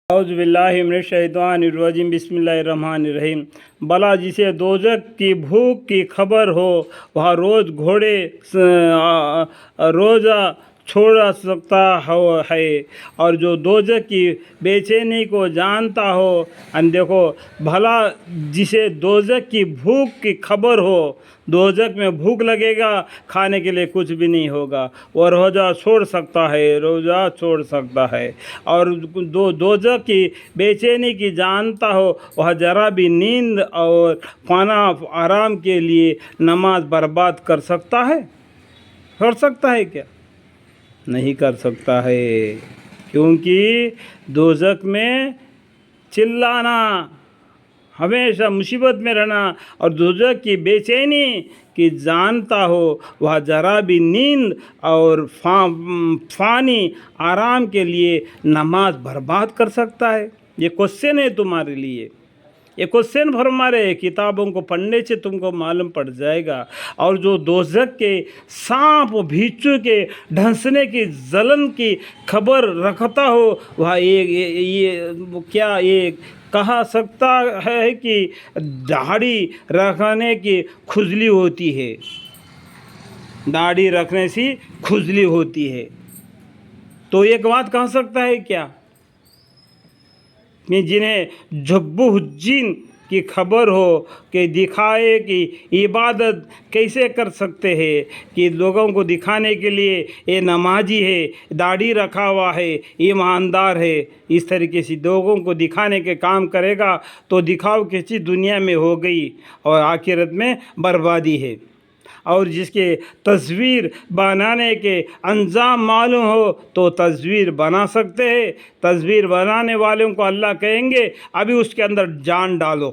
औज़ुबिल्लाहिमिनश्शैतानिर्रजीम बिस्मिल्लाहिर्रहमानिर्रहीम। भला जिसे दोज़ख की भूख की खबर हो वह रोज़ घोड़े रोज़ा छोड़ सकता है, और जो दोज़ख की बेचैनी को जानता हो। देखो, भला जिसे दोज़ख की भूख की खबर हो, दोज़ख में भूख लगेगा, खाने के लिए कुछ भी नहीं होगा, वह रोज़ा छोड़ सकता है, रोज़ा छोड़ सकता है। और दोज़ख की बेचैनी की जानता हो, वह ज़रा भी नींद और खाना आराम के लिए नमाज बर्बाद कर सकता है? कर सकता है क्या? नहीं कर सकता है, क्योंकि दोज़ख में चिल्लाना, हमेशा मुसीबत में रहना और दोज़ख की बेचैनी कि जानता हो, वह ज़रा भी नींद और फ़ानी आराम के लिए नमाज बर्बाद कर सकता है। ये क्वेश्चन है तुम्हारे लिए, ये क्वेश्चन फरमा रहे किताबों को पढ़ने से तुमको मालूम पड़ जाएगा। और जो दोज़ख के सांप बिच्छू के ढंसने की जलन की खबर रखता हो, वह ये क्या ये कहा सकता है कि दाढ़ी रखने की खुजली होती है, दाढ़ी रखने से खुजली होती है? तो एक बात कह सकता है क्या कि जिन्हें जब्बुहुज्जीन की खबर हो कि दिखाए कि इबादत कैसे कर सकते हैं, कि लोगों को दिखाने के लिए ये नमाजी है, दाढ़ी रखा हुआ है, ईमानदार है, इस तरीके से लोगों को दिखाने के काम करेगा तो दिखाव की चीज़ दुनिया में हो गई और आखिरत में बर्बादी है। और जिसके तस्वीर बनाने के अंजाम मालूम हो तो तस्वीर बना सकते हैं। तस्वीर बनाने वालों को अल्लाह कहेंगे अभी उसके अंदर जान डालो।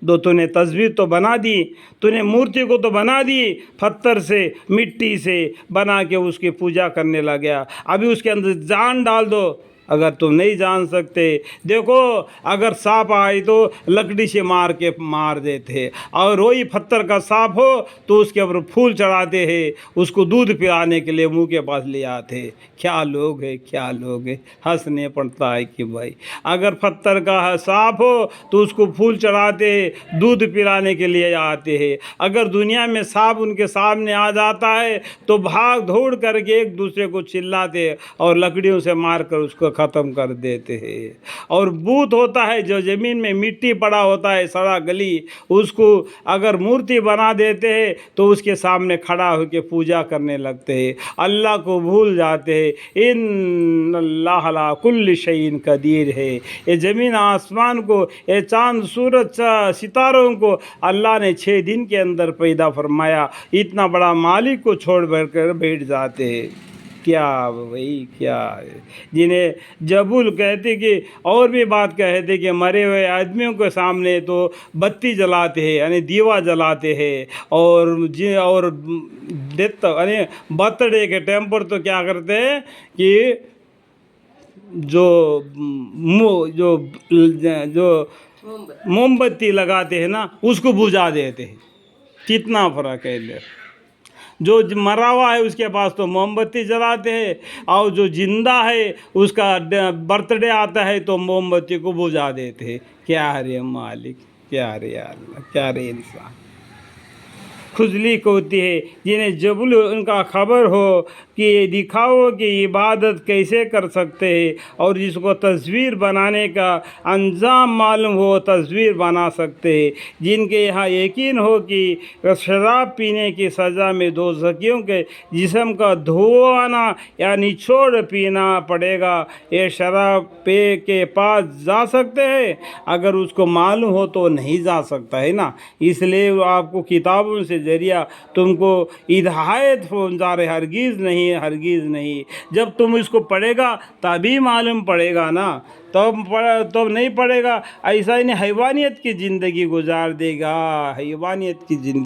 तूने तस्वीर तो बना दी, तूने मूर्ति को तो बना दी, पत्थर से मिट्टी से बना के उसकी पूजा करने लग गया, अभी उसके अंदर जान डाल दो। अगर तुम नहीं जान सकते, देखो अगर सांप आए तो लकड़ी से मार देते, और वही पत्थर का सांप हो तो उसके ऊपर फूल चढ़ाते हैं, उसको दूध पिलाने के लिए मुंह के पास ले आते। क्या लोग है, क्या लोग है, हंसने पड़ता है कि भाई अगर पत्थर का सांप हो तो उसको फूल चढ़ाते, दूध पिलाने के लिए आते हैं। अगर दुनिया में सांप उनके सामने आ जाता है तो भाग दौड़ करके एक दूसरे को चिल्लाते और लकड़ियों से मार कर उसको ख़त्म कर देते हैं। और भूत होता है जो ज़मीन में मिट्टी पड़ा होता है, सड़ा गली, उसको अगर मूर्ति बना देते हैं तो उसके सामने खड़ा होकर पूजा करने लगते हैं, अल्लाह को भूल जाते हैं। इन्नल्लाह अला कुल्लि शैइन कदीर है। ये ज़मीन आसमान को, ये चाँद सूरज सितारों को अल्लाह ने 6 दिन के अंदर पैदा फरमाया, इतना बड़ा मालिक को छोड़ कर बैठ जाते हैं। क्या भाई, क्या है? जिन्हें जबूल कहते कि और भी बात कहते कि मरे हुए आदमियों के सामने तो बत्ती जलाते हैं, यानी दीवा जलाते हैं, और डेथ यानी बर्थडे के टाइम पर तो क्या करते हैं कि जो मोमबत्ती लगाते हैं ना, उसको बुझा देते हैं। कितना फ़र्क है। जो मरा हुआ है उसके पास तो मोमबत्ती जलाते हैं, और जो जिंदा है उसका बर्थडे आता है तो मोमबत्ती को बुझा देते हैं। क्या रे मालिक, क्या रे अल्लाह, क्या रे इंसान। खुजली को होती है जिन्हें जबुल उनका खबर हो कि दिखाओ कि इबादत कैसे कर सकते हैं, और जिसको तस्वीर बनाने का अंजाम मालूम हो तस्वीर बना सकते हैं। जिनके यहाँ यकीन हो कि शराब पीने की सज़ा में दोज़खियों के जिस्म का धोना या निचोड़ पीना पड़ेगा, ये शराब पे के पास जा सकते हैं? अगर उसको मालूम हो तो नहीं जा सकता है ना। इसलिए आपको किताबों से ज़रिया तुमको हिदायत पहुँचा रहे, हरगिज़ नहीं, हरगिज़ नहीं। जब तुम इसको पढ़ेगा तभी मालूम पड़ेगा ना, तब नहीं पड़ेगा। ऐसा ही नहीं हैवानियत की ज़िंदगी गुजार देगा, हैवानियत की ज़िंदगी।